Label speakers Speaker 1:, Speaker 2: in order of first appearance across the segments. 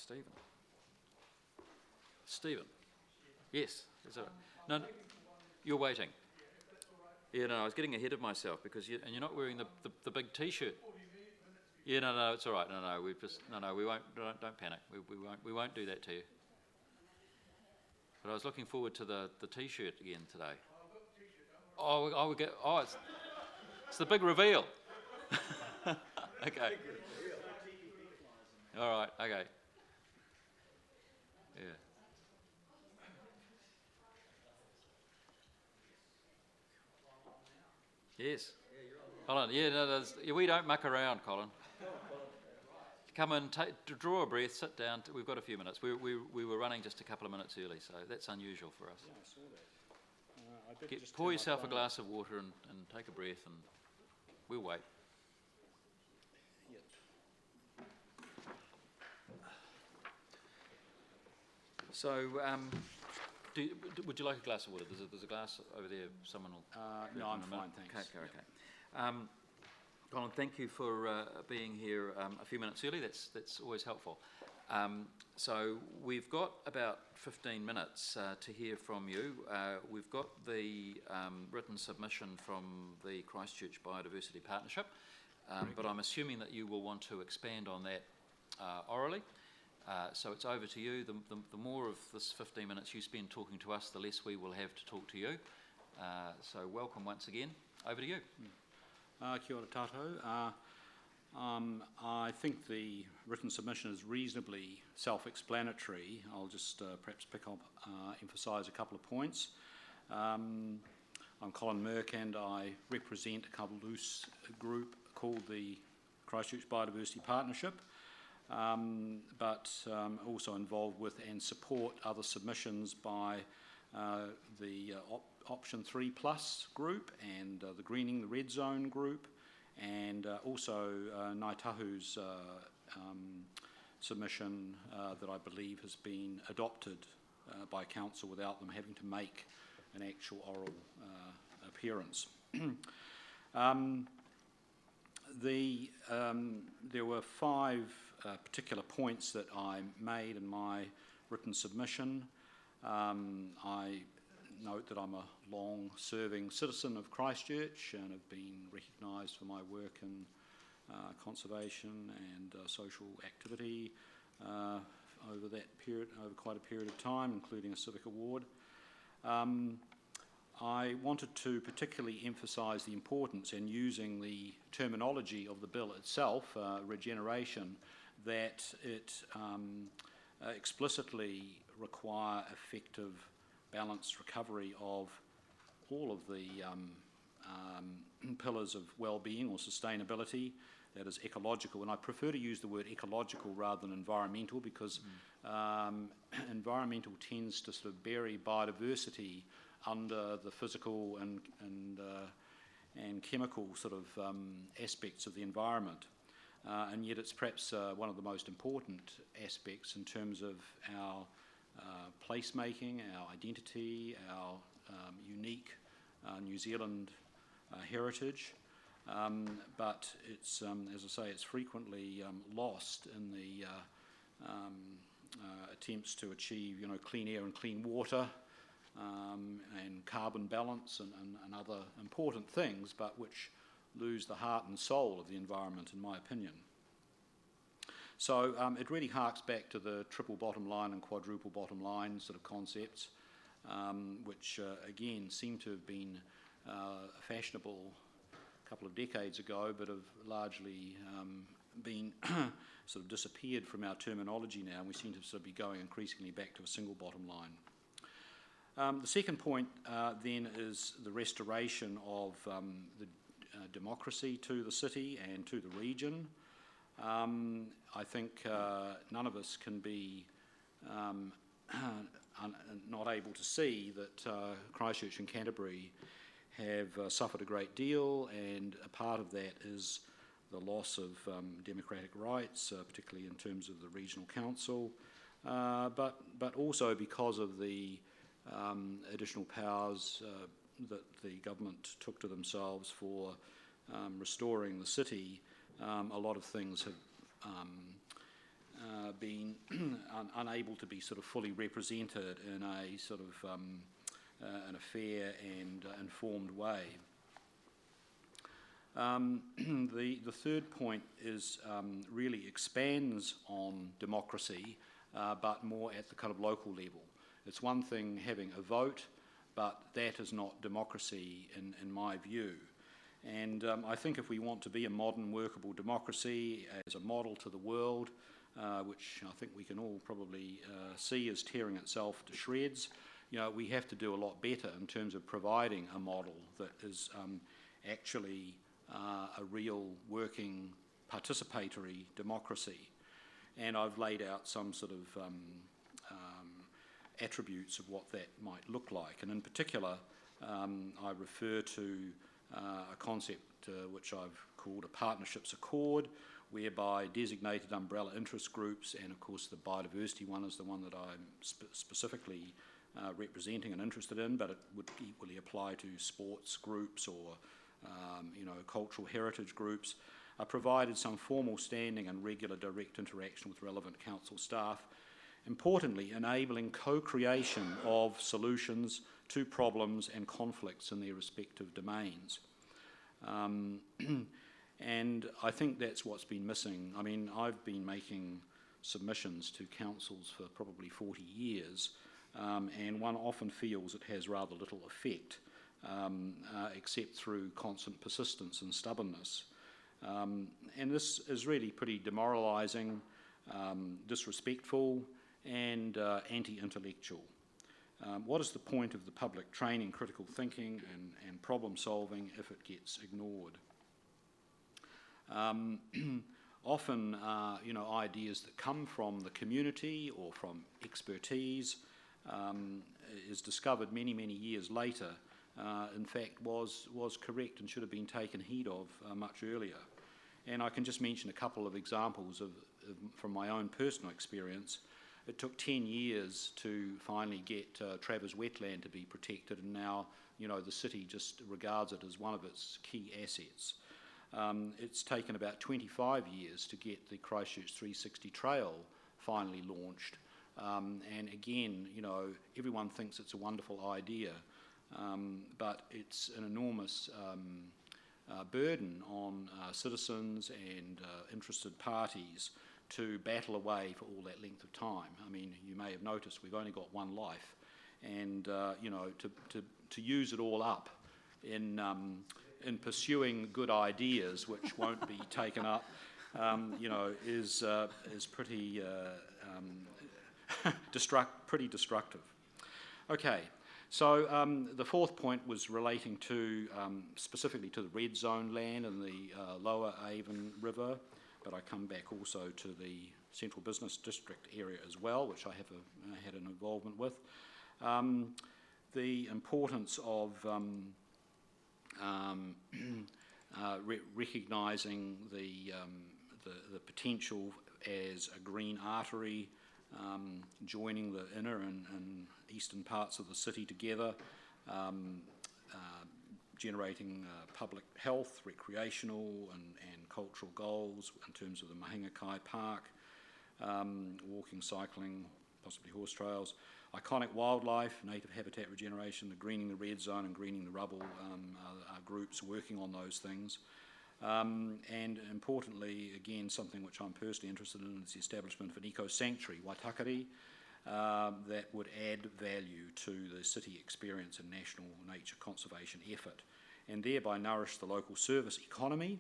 Speaker 1: Stephen. Stephen. Yes. Is that right? No, you're waiting. Yeah, no, I was getting ahead of myself because you're not wearing the big T-shirt. Yeah, no, it's all right. No, we won't. Don't panic. We won't do that to you. But I was looking forward to the T-shirt again today. Oh, it's the big reveal. Okay. All right. Okay. Yeah. Yes. Colin. Yeah. No, we don't muck around, Colin. Come and draw a breath, sit down. We've got a few minutes. We were running just a couple of minutes early, so that's unusual for us.
Speaker 2: Yeah, I saw that.
Speaker 1: Pour yourself a glass of water and take a breath, and we'll wait.
Speaker 2: Yep.
Speaker 1: So, would you like a glass of water? There's a glass over there. Someone will.
Speaker 2: No, I'm fine, thanks.
Speaker 1: Okay. Colin, thank you for being here a few minutes early. That's always helpful. So we've got about 15 minutes to hear from you. We've got the written submission from the ChCh Biodiversity Partnership, but I'm assuming that you will want to expand on that orally. So it's over to you. The more of this 15 minutes you spend talking to us, the less we will have to talk to you. So welcome once again. Over to you.
Speaker 2: Kia ora tātou. I think the written submission is reasonably self-explanatory. I'll just perhaps emphasise a couple of points. I'm Colin Merck and I represent a couple loose group called the ChCh Biodiversity Partnership, but also involved with and support other submissions by the Option 3 Plus group and the Greening the Red Zone group, and also Ngāi Tahu's submission that I believe has been adopted by council without them having to make an actual oral appearance. There were 5 particular points that I made in my written submission. I note that I'm a long-serving citizen of Christchurch and have been recognised for my work in conservation and social activity over quite a period of time, including a civic award. I wanted to particularly emphasise the importance in using the terminology of the bill itself, regeneration, that it explicitly require effective balanced recovery of all of the pillars of well-being or sustainability, that is ecological, and I prefer to use the word ecological rather than environmental because environmental tends to sort of bury biodiversity under the physical and chemical sort of aspects of the environment, and yet it's perhaps one of the most important aspects in terms of our placemaking, our identity, our unique New Zealand heritage, but it's, as I say, it's frequently lost in the attempts to achieve, clean air and clean water and carbon balance and other important things, but which lose the heart and soul of the environment, in my opinion. So it really harks back to the triple bottom line and quadruple bottom line sort of concepts, which again seem to have been fashionable a couple of decades ago, but have largely been sort of disappeared from our terminology now, and we seem to sort of be going increasingly back to a single bottom line. The second point then is the restoration of the democracy to the city and to the region. I think none of us can be not able to see that Christchurch and Canterbury have suffered a great deal, and a part of that is the loss of democratic rights, particularly in terms of the regional council, but also because of the additional powers that the government took to themselves for restoring the city. A lot of things have been unable to be sort of fully represented in a sort of in a fair and informed way. The third point is really expands on democracy, but more at the kind of local level. It's one thing having a vote, but that is not democracy in my view. And I think if we want to be a modern workable democracy as a model to the world, which I think we can all probably see is tearing itself to shreds, we have to do a lot better in terms of providing a model that is actually a real working participatory democracy. And I've laid out some sort of attributes of what that might look like. And in particular, I refer to a concept which I've called a partnerships accord, whereby designated umbrella interest groups, and of course the biodiversity one is the one that I'm specifically representing and interested in, but it would equally apply to sports groups or cultural heritage groups, are provided some formal standing and regular direct interaction with relevant council staff, importantly enabling co-creation of solutions to problems and conflicts in their respective domains. And I think that's what's been missing. I mean, I've been making submissions to councils for probably 40 years, and one often feels it has rather little effect, except through constant persistence and stubbornness. And this is really pretty demoralising, disrespectful, and anti-intellectual. What is the point of the public training critical thinking and problem solving if it gets ignored? Often, ideas that come from the community or from expertise is discovered many, many years later, in fact, was correct and should have been taken heed of much earlier. And I can just mention a couple of examples from my own personal experience. It took 10 years to finally get Travers Wetland to be protected, and now, the city just regards it as one of its key assets. It's taken about 25 years to get the ChCh 360 trail finally launched. And again, everyone thinks it's a wonderful idea, but it's an enormous burden on citizens and interested parties to battle away for all that length of time. I mean, you may have noticed we've only got one life, and to use it all up in pursuing good ideas which won't be taken up, is pretty pretty destructive. Okay, so the fourth point was relating to specifically to the red zone land in the lower Avon River, but I come back also to the Central Business District area as well, which I have had an involvement with. The importance of recognising the potential as a green artery, joining the inner and eastern parts of the city together, generating public health, recreational and cultural goals in terms of the Mahingakai Park, walking, cycling, possibly horse trails, iconic wildlife, native habitat regeneration, the greening the red zone and greening the rubble are groups working on those things. And importantly, again, something which I'm personally interested in is the establishment of an eco-sanctuary, Waitakere, that would add value to the city experience and national nature conservation effort, and thereby nourish the local service economy,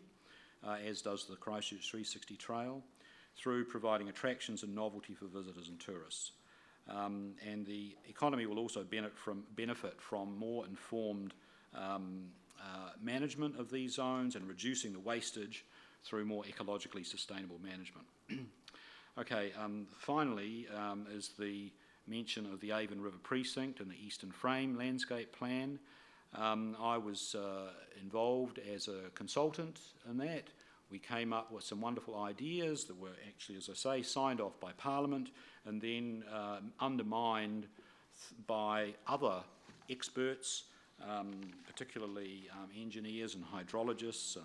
Speaker 2: as does the ChCh 360 Trail, through providing attractions and novelty for visitors and tourists. And the economy will also benefit from more informed management of these zones and reducing the wastage through more ecologically sustainable management. Okay, finally is the mention of the Avon River Precinct and the Eastern Frame Landscape Plan. I was involved as a consultant in that. We came up with some wonderful ideas that were actually, as I say, signed off by Parliament and then undermined by other experts, particularly engineers and hydrologists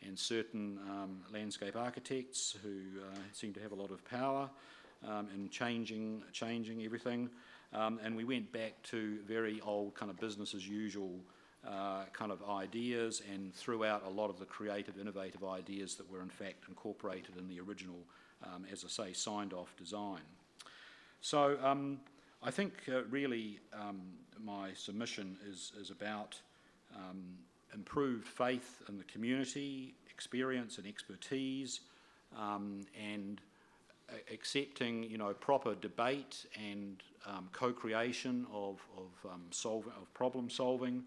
Speaker 2: and certain landscape architects who seem to have a lot of power in changing everything. And we went back to very old kind of business as usual kind of ideas, and threw out a lot of the creative, innovative ideas that were in fact incorporated in the original, as I say, signed off design. So I think really my submission is about improved faith in the community, experience and expertise, and accepting, you know, proper debate and co-creation of problem solving,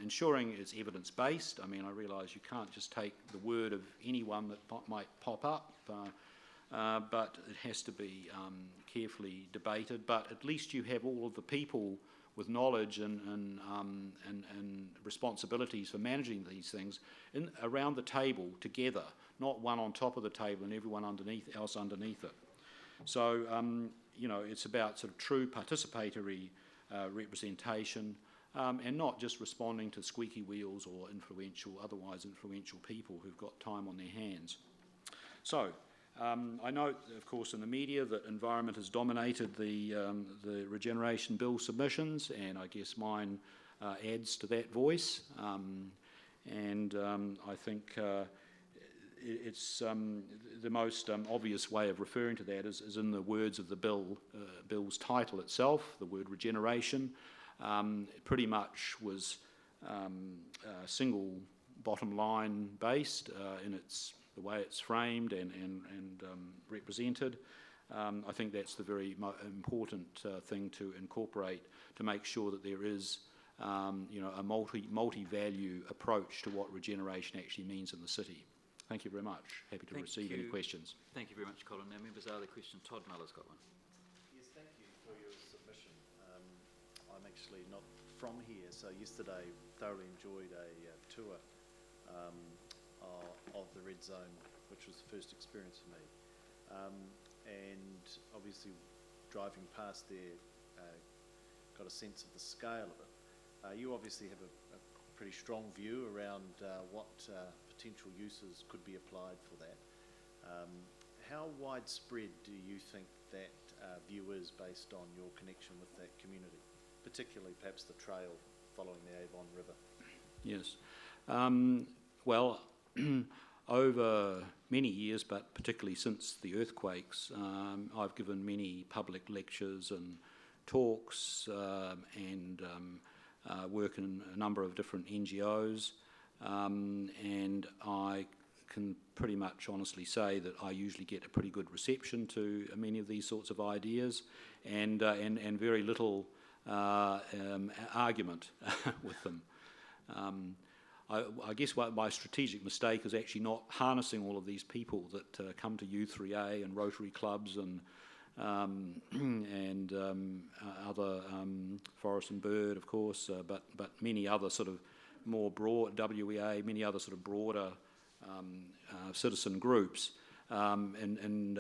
Speaker 2: ensuring it's evidence-based. I mean, I realise you can't just take the word of anyone that might pop up, but it has to be carefully debated. But at least you have all of the people with knowledge and responsibilities for managing these things around the table together, not one on top of the table and everyone else underneath it. So, you know, it's about sort of true participatory representation, and not just responding to squeaky wheels or otherwise influential people who've got time on their hands. So, I note, of course, in the media that environment has dominated the Regeneration Bill submissions, and I guess mine adds to that voice. I think it's the most obvious way of referring to that is in the words of the bill's title itself. The word regeneration pretty much was single bottom line based in the way it's framed and represented. I think that's the very important thing to incorporate, to make sure that there is you know, a multi-value approach to what regeneration actually means in the city. Thank you very much. Happy to receive any questions.
Speaker 1: Thank you very much, Colin. Now, members, are there questions? Todd Muller's got one.
Speaker 3: Yes, thank you for your submission. I'm actually not from here, so yesterday thoroughly enjoyed a tour of the Red Zone, which was the first experience for me. And obviously driving past there, got a sense of the scale of it. You obviously have a pretty strong view around what potential uses could be applied for that. How widespread do you think that view is based on your connection with that community, particularly perhaps the trail following the Avon River?
Speaker 2: Yes. Well, over many years, but particularly since the earthquakes, I've given many public lectures and talks and work in a number of different NGOs, and I can pretty much honestly say that I usually get a pretty good reception to many of these sorts of ideas, and very little argument with them. I guess my strategic mistake is actually not harnessing all of these people that come to U3A and Rotary clubs and other Forest and Bird, of course, but many other sort of more broad WEA, many other sort of broader citizen groups, and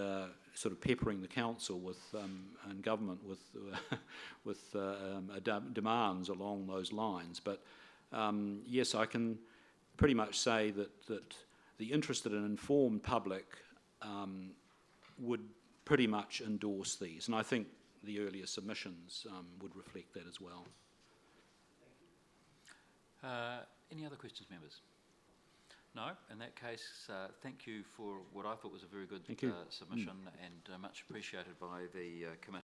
Speaker 2: sort of peppering the council with and government with demands along those lines. But yes, I can pretty much say that the interested and informed public would pretty much endorse these, and I think the earlier submissions would reflect that as well.
Speaker 1: Any other questions, members? No? In that case, thank you for what I thought was a very good submission, and much appreciated by the committee.